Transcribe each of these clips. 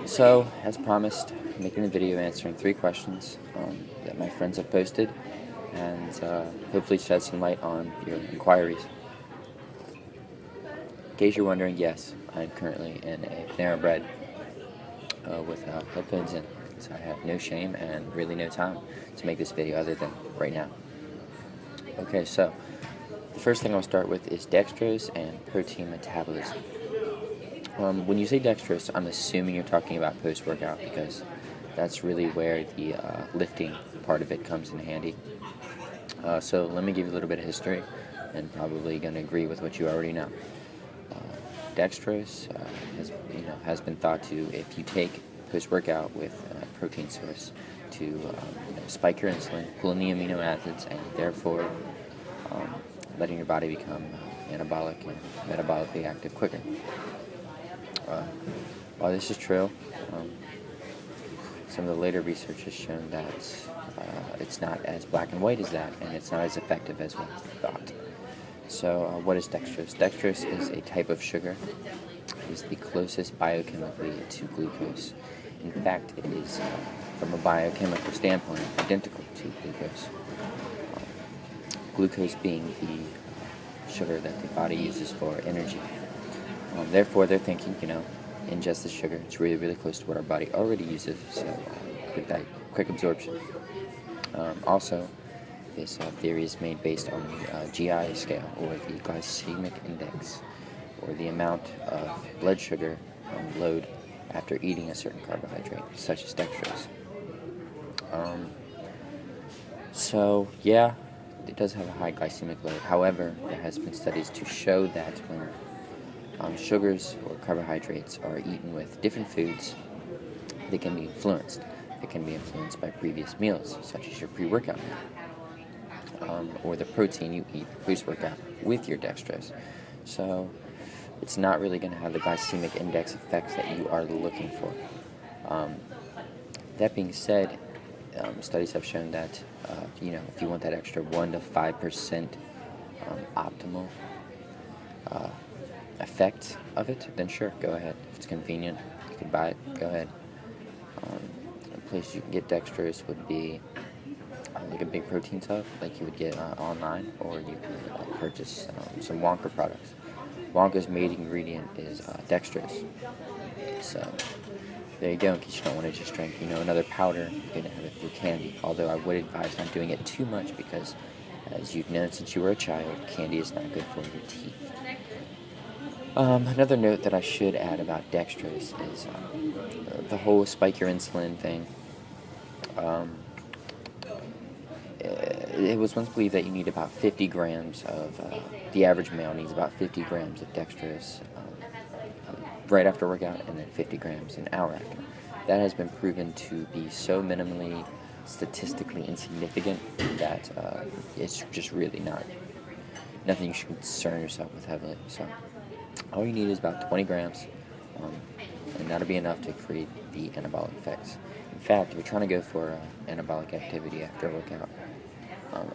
So, as promised, I'm making a video answering 3 questions that my friends have posted, and hopefully shed some light on your inquiries. In case you're wondering, yes, I'm currently in a Panera Bread with headphones in, so I have no shame and really no time to make this video other than right now. Okay, so the first thing I'll start with is dextrose and protein metabolism. When you say dextrose, I'm assuming you're talking about post-workout because that's really where the lifting part of it comes in handy. So let me give you a little bit of history, and probably going to agree with what you already know. Dextrose has been thought to, if you take post-workout with a protein source, to spike your insulin, pull in the amino acids, and therefore letting your body become anabolic and metabolically active quicker. While this is true, some of the later research has shown that it's not as black and white as that, and it's not as effective as was thought. So what is dextrose? Dextrose is a type of sugar. It is the closest biochemically to glucose. In fact, it is, from a biochemical standpoint, identical to glucose. Glucose being the sugar that the body uses for energy. Therefore, they're thinking, ingest the sugar. It's really, really close to what our body already uses, so quick absorption. Also, this theory is made based on the GI scale, or the glycemic index, or the amount of blood sugar load after eating a certain carbohydrate, such as dextrose. So, yeah, it does have a high glycemic load. However, there has been studies to show that when sugars or carbohydrates are eaten with different foods, they can be influenced. They can be influenced by previous meals, such as your pre-workout meal, or the protein you eat post-workout with your dextrose. So it's not really going to have the glycemic index effects that you are looking for. That being said, studies have shown that if you want that extra 1 to 5% optimal effect of it, then sure, go ahead. If it's convenient, you can buy it, go ahead. A place you can get dextrose would be like a big protein tub, like you would get online, or you can purchase some Wonka products. Wonka's main ingredient is dextrose. So there you go, in case you don't want to just drink another powder, you're going to have it through candy. Although I would advise not doing it too much because, as you've known since you were a child, candy is not good for your teeth. Another note that I should add about dextrose is the whole spike your insulin thing. It was once believed that you need about 50 grams of, the average male needs about 50 grams of dextrose right after workout, and then 50 grams an hour after. That has been proven to be so minimally statistically insignificant that it's just really nothing you should concern yourself with heavily. So all you need is about 20 grams, and that'll be enough to create the anabolic effects. In fact, if you're trying to go for anabolic activity after a workout,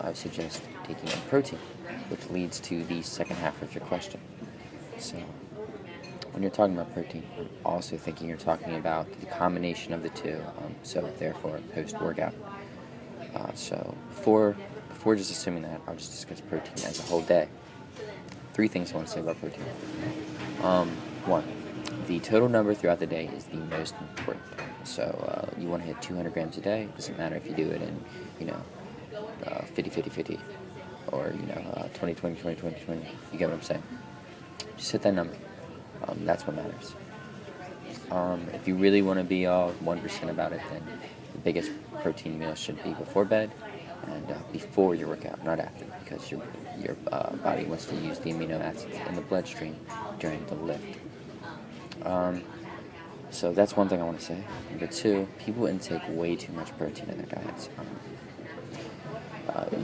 I would suggest taking in protein, which leads to the second half of your question. So when you're talking about protein, I'm also thinking you're talking about the combination of the two, so therefore post-workout. So before just assuming that, I'll just discuss protein as a whole day. 3 things I want to say about protein. 1, the total number throughout the day is the most important. So you want to hit 200 grams a day. It doesn't matter if you do it in 50-50-50 or 20-20-20-20-20. You get what I'm saying? Just hit that number. That's what matters. If you really want to be all 1% about it, then the biggest protein meal should be before bed and before your workout, not after, because your body wants to use the amino acids in the bloodstream during the lift. So that's one thing I want to say. Number 2, people intake way too much protein in their diets.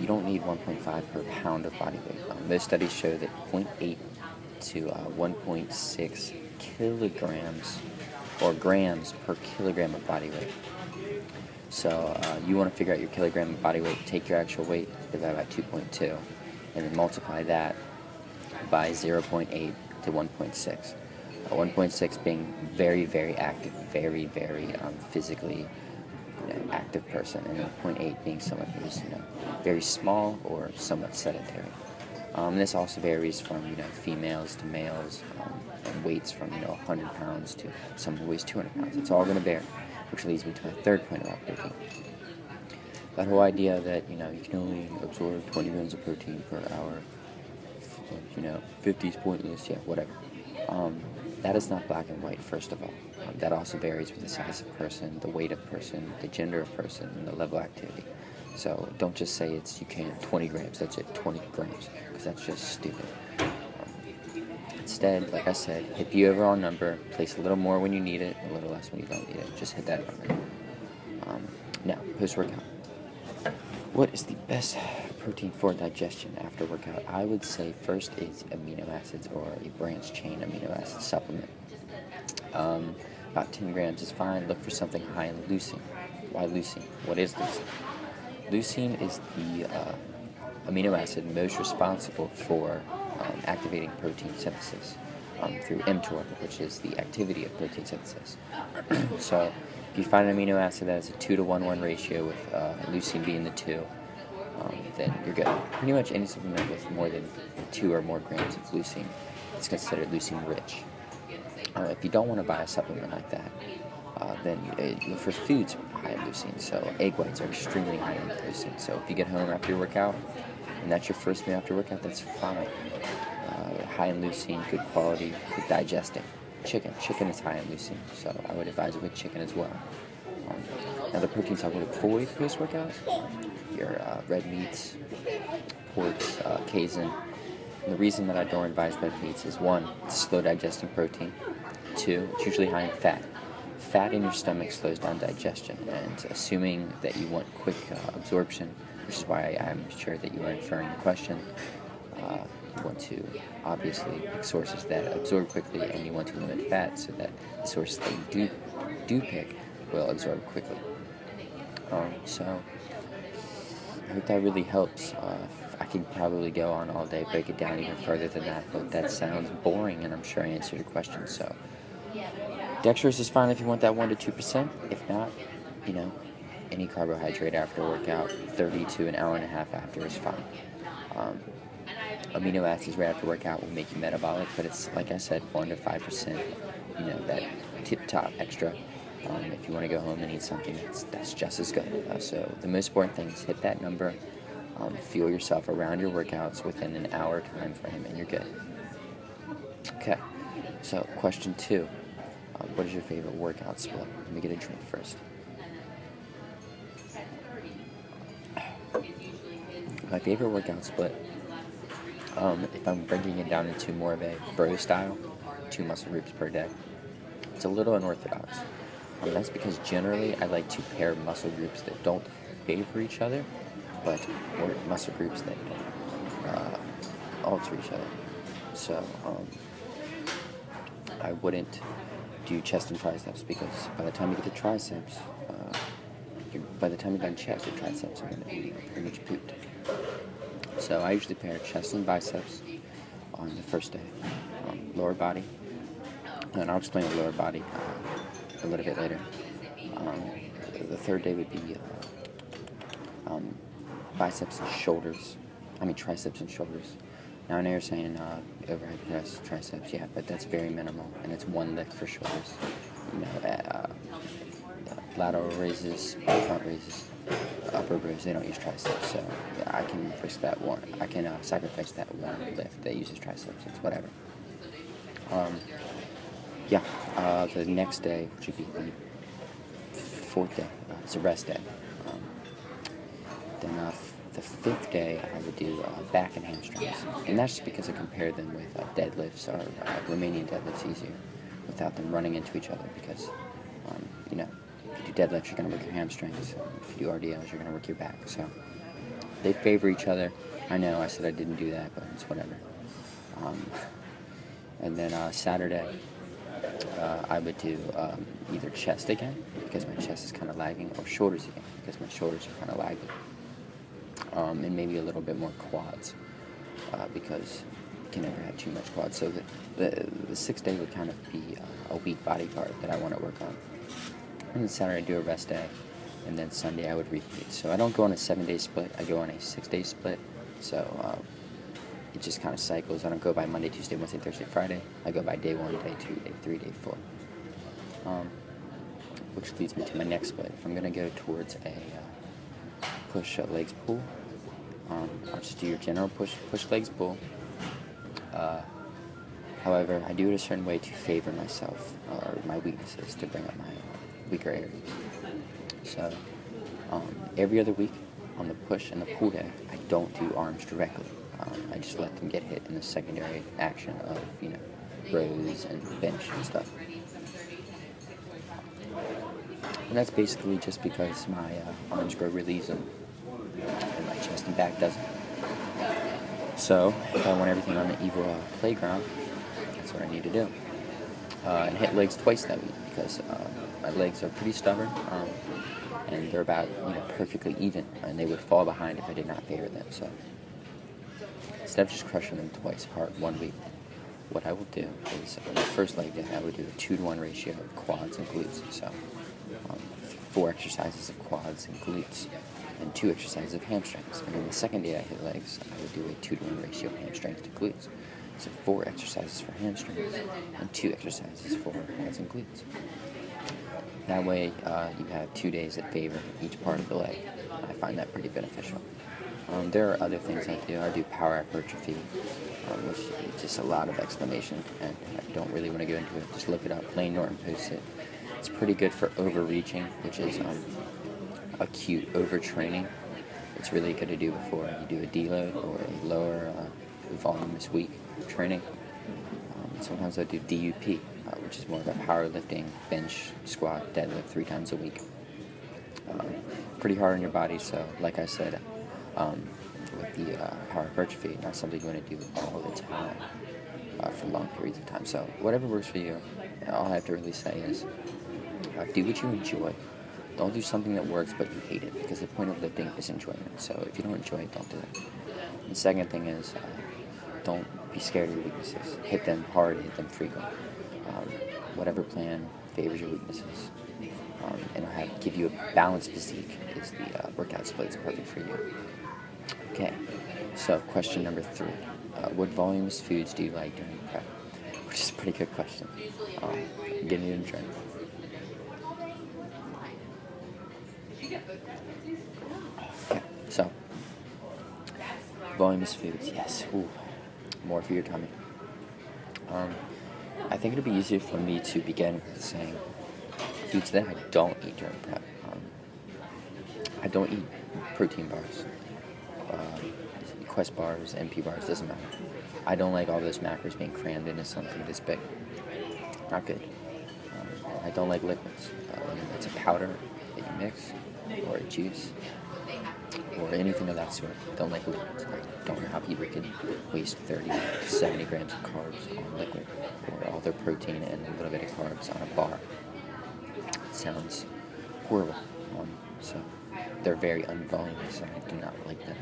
You don't need 1.5 per pound of body weight. Most studies show that 0.8 to 1.6 kilograms or grams per kilogram of body weight. So you want to figure out your kilogram of body weight, take your actual weight, divide by 2.2, and then multiply that by 0.8 to 1.6. 1.6 being very, very active, very, very physically active person, and 0.8 being someone who's very small or somewhat sedentary. This also varies from females to males, and weights from 100 pounds to someone who weighs 200 pounds. It's all going to vary, which leads me to my third point about protein. That whole idea that you can only absorb 20 grams of protein per hour, 50 is pointless, whatever. That is not black and white, first of all. That also varies with the size of person, the weight of person, the gender of person, and the level of activity. So don't just say you can't 20 grams, that's it, 20 grams, because that's just stupid. Instead, like I said, hit the overall number, place a little more when you need it, a little less when you don't need it, just hit that number. Now, post-workout. What is the best protein for digestion after workout? I would say first is amino acids, or a branched chain amino acid supplement. About 10 grams is fine. Look for something high in leucine. Why leucine? What is leucine? Leucine is the amino acid most responsible for activating protein synthesis through mTOR, which is the activity of protein synthesis. So if you find an amino acid that has a 2-to-1 ratio with leucine being the 2, then you're good. Pretty much any supplement with more than 2 or more grams of leucine is considered leucine rich. If you don't want to buy a supplement like that, then look for foods high in leucine. So egg whites are extremely high in leucine. So if you get home after your workout, and that's your first meal after workout, that's fine. High in leucine, good quality, good digesting. Chicken is high in leucine, so I would advise it with chicken as well. Now the proteins I would avoid post-workout, your red meats, porks, casein. And the reason that I don't advise red meats is 1, it's slow digesting protein. 2, it's usually high in fat. Fat in your stomach slows down digestion, and assuming that you want quick absorption, which is why I'm sure that you are inferring the question, you want to obviously pick sources that absorb quickly, and you want to limit fat so that the sources that you do pick will absorb quickly. So I hope that really helps. I could probably go on all day, break it down even further than that, but that sounds boring, and I'm sure I answered your question. So dextrose is fine if you want that 1 to 2%. If not, any carbohydrate after workout, 30 to an hour and a half after is fine. Amino acids right after workout will make you metabolic, but it's, like I said, 1 to 5%, that tip-top extra. If you want to go home and eat something, that's just as good. So the most important thing is hit that number, fuel yourself around your workouts within an hour time frame, and you're good. Okay, so question 2. What is your favorite workout split? Let me get a drink first. My favorite workout split, if I'm breaking it down into more of a bro style, 2 muscle groups per day, it's a little unorthodox. That's because generally I like to pair muscle groups that don't favor each other, but muscle groups that don't alter each other. So I wouldn't do chest and triceps, because by the time you get to triceps, by the time you're done chest, your triceps are going to be pretty much pooped. So I usually pair chest and biceps on the first day, lower body, and I'll explain the lower body a little bit later. The third day would be biceps and shoulders. Triceps and shoulders. Now I know you're saying overhead press, triceps, yeah, but that's very minimal, and it's 1 lift for shoulders. Lateral raises, front raises, upper rows, they don't use triceps, so I can risk that one. I can sacrifice that 1 lift that uses triceps. It's whatever. The next day, which would be the 4th day, it's a rest day. Then the 5th day, I would do back and hamstrings, and that's just because I compare them with deadlifts, or Romanian deadlifts easier, without them running into each other, because if you do deadlifts, you're going to work your hamstrings. If you do RDLs, you're going to work your back. So they favor each other. I know I said I didn't do that, but it's whatever. And then Saturday, I would do either chest again, because my chest is kind of lagging, or shoulders again, because my shoulders are kind of lagging. And maybe a little bit more quads, because can never have too much quad. So the 6th day would kind of be a weak body part that I want to work on. And then Saturday I do a rest day, and then Sunday I would repeat. So I don't go on a 7-day split, I go on a 6-day split. So it just kind of cycles. I don't go by Monday, Tuesday, Wednesday, Thursday, Friday. I go by day 1, day 2, day 3, day 4. Which leads me to my next split. If I'm going to go towards a push legs pull, I'll just do your general push legs pull. However, I do it a certain way to favor myself, or my weaknesses, to bring up my weaker areas. So every other week on the push and the pull day, I don't do arms directly. I just let them get hit in the secondary action of, rows and bench and stuff. And that's basically just because my arms grow really easily, and my chest and back doesn't. So if I want everything on the evil playground, that's what I need to do. And hit legs twice that week, because my legs are pretty stubborn, and they're about perfectly even, and they would fall behind if I did not favor them. So instead of just crushing them twice hard one week, what I will do is on the first leg day I would do a 2-to-1 ratio of quads and glutes. So 4 exercises of quads and glutes, and 2 exercises of hamstrings. And then the second day I hit legs, I would do a 2-to-1 ratio of hamstrings to glutes. So 4 exercises for hamstrings and 2 exercises for quads and glutes. That way you have 2 days that favor each part of the leg. I find that pretty beneficial. There are other things I do. I do power hypertrophy, which is just a lot of explanation, and I don't really want to go into it. Just look it up. Lane Norton posts it. It's pretty good for overreaching, which is acute overtraining. It's really good to do before you do a deload or a lower voluminous week training. Sometimes I do DUP, which is more of a powerlifting, bench, squat, deadlift 3 times a week. Pretty hard on your body, so like I said, with the power hypertrophy, not something you want to do all the time for long periods of time. So whatever works for you. All I have to really say is do what you enjoy. Don't do something that works but you hate it, because the point of lifting is enjoyment. So if you don't enjoy it, don't do it. And the second thing is don't be scared of your weaknesses. Hit them hard, hit them frequent. Whatever plan favors your weaknesses. And I'll give you a balanced physique is the workout split. It's perfect for you. Okay, so question number 3. What voluminous foods do you like during prep? Which is a pretty good question. Getting it in trend. Okay, so voluminous foods, yes. Ooh, more for your tummy. I think it'll be easier for me to begin with saying foods that I don't eat during prep. I don't eat protein bars, Quest bars, MP bars, doesn't matter. I don't like all those macros being crammed into something this big. Not good. I don't like liquids. Whether it's a powder that you mix, or a juice, or anything of that sort. I don't like liquids. I don't know how people can waste 30 to 70 grams of carbs on liquid, or all their protein and a little bit of carbs on a bar. It sounds horrible. So they're very unvoluminous, and I do not like them.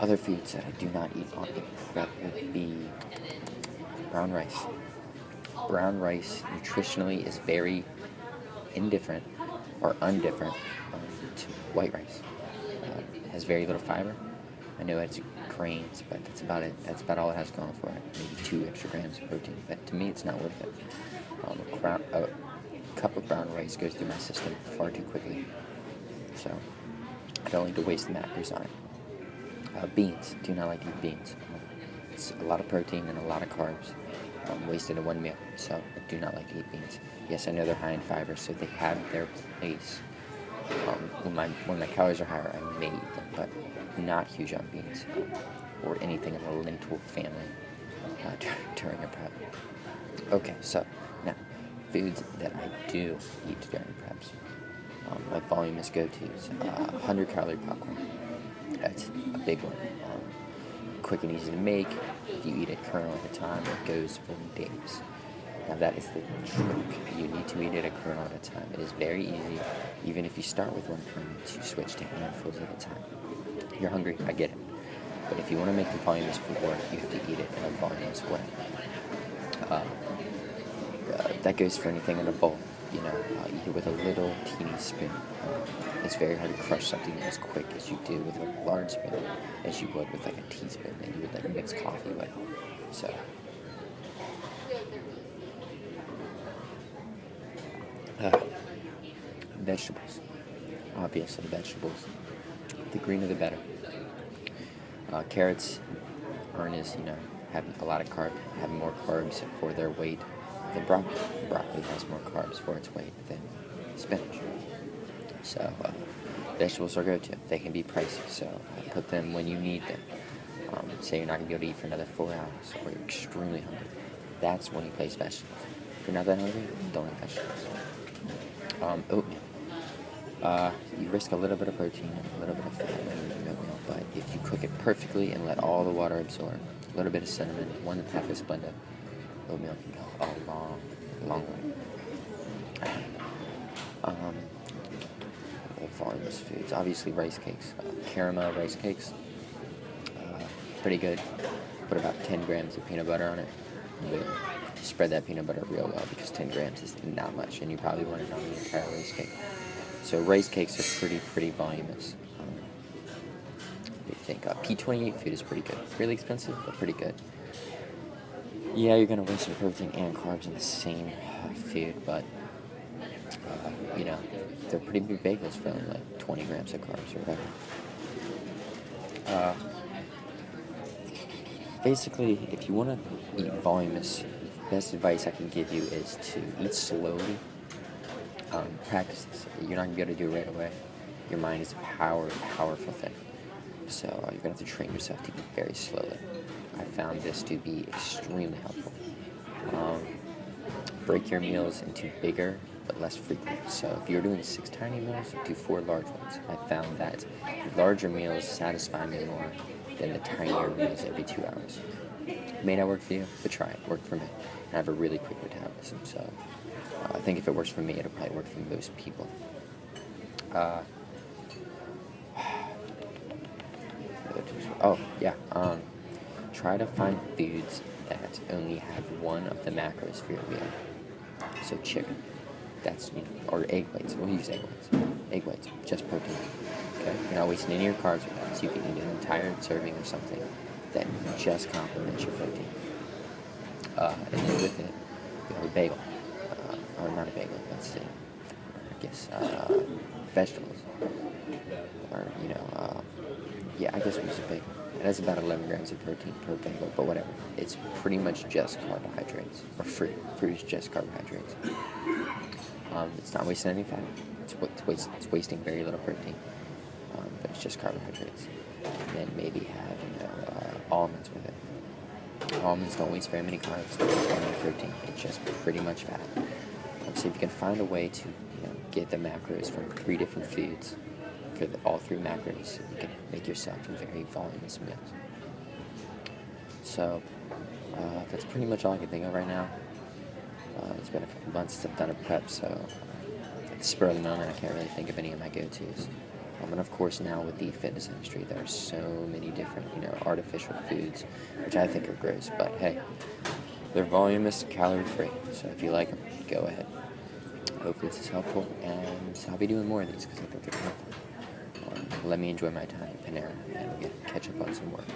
Other foods that I do not eat on a prep would be brown rice. Brown rice nutritionally is very indifferent or undifferent to white rice. It has very little fiber. I know it's grains, but that's about it. That's about all it has going for it. Maybe 2 extra grams of protein, but to me it's not worth it. A cup of brown rice goes through my system far too quickly, so I don't like to waste the macros on it. Beans, do not like to eat beans. It's a lot of protein and a lot of carbs wasted in one meal, so I do not like to eat beans. Yes, I know they're high in fiber, so they have their place. When my calories are higher, I may eat them, but not huge on beans or anything in the lentil family during a prep. Okay, so now, foods that I do eat during preps. My voluminous go-tos, 100-calorie popcorn. That's a big one. Quick and easy to make. If you eat a kernel at a time, it goes for days. Now that is the trick. You need to eat it a kernel at a time. It is very easy, even if you start with 1 kernel, to switch to handfuls at a time. You're hungry, I get it. But if you want to make the voluminous food work, you have to eat it in a voluminous way. That goes for anything in a bowl. Eat it with a little teeny spoon. It's very hard to crush something as quick as you do with a large spoon, as you would with like a teaspoon that you would like mix coffee with. So, vegetables. Obviously, vegetables. The greener the better. Carrots aren't as, have a lot of have more carbs for their weight than broccoli. Broccoli has more carbs for its weight than spinach. So, vegetables are go-to. They can be pricey, so put them when you need them. Say you're not going to be able to eat for another 4 hours, or you're extremely hungry. That's when you place vegetables. If you're not that hungry, don't eat vegetables. Oatmeal. You risk a little bit of protein and a little bit of fat in oatmeal, but if you cook it perfectly and let all the water absorb, a little bit of cinnamon, 1.5 is blended, oatmeal can go a long, long way. Voluminous foods. Obviously, rice cakes. Caramel rice cakes. Pretty good. Put about 10 grams of peanut butter on it. Boom. Spread that peanut butter real well because 10 grams is not much, and you probably want it on the entire rice cake. So rice cakes are pretty voluminous. What do you think? P28 food is pretty good. Really expensive, but pretty good. Yeah, you're going to waste some protein and carbs in the same food, but, they're pretty big bagels for only like 20 grams of carbs or whatever. Basically, if you want to eat voluminous, best advice I can give you is to eat slowly. Practice this. You're not going to be able to do it right away. Your mind is a powerful thing. So you're going to have to train yourself to eat very slowly. I found this to be extremely helpful. Break your meals into bigger but less frequent. So if you're doing 6 tiny meals, do 4 large ones. I found that larger meals satisfy me more than the tinier meals every 2 hours. May not work for you, but try it. Worked for me. I have a really quick metabolism, so I think if it works for me, it'll probably work for most people. Try to find foods that only have one of the macros for your meal. So chicken, that's, or egg whites. We'll use egg whites. Egg whites, just protein. Okay, you're not wasting any of your carbs with that, so you can eat an entire serving of something that just complements your protein. And then with it, you have a bagel, or not a bagel. Let's see. I guess vegetables, or I guess we use a bagel. It has about 11 grams of protein per bagel, but whatever. It's pretty much just carbohydrates, or fruit. Fruit is just carbohydrates. It's not wasting any fat. It's wasting very little protein, but it's just carbohydrates. And then maybe have almonds with it. Almonds don't waste very many carbs, don't waste very many protein. It's just pretty much fat. So if you can find a way to get the macros from 3 different foods for all 3 macros, you can make yourself a very voluminous meal. So that's pretty much all I can think of right now. It's been a couple months since I've done a prep, so at the spur of the moment, I can't really think of any of my go-tos. And of course, now with the fitness industry, there are so many different, artificial foods, which I think are gross. But hey, they're voluminous, calorie-free. So if you like them, go ahead. Hopefully this is helpful, and I'll be doing more of these because I think they're helpful. Let me enjoy my time at Panera, and we'll catch up on some work.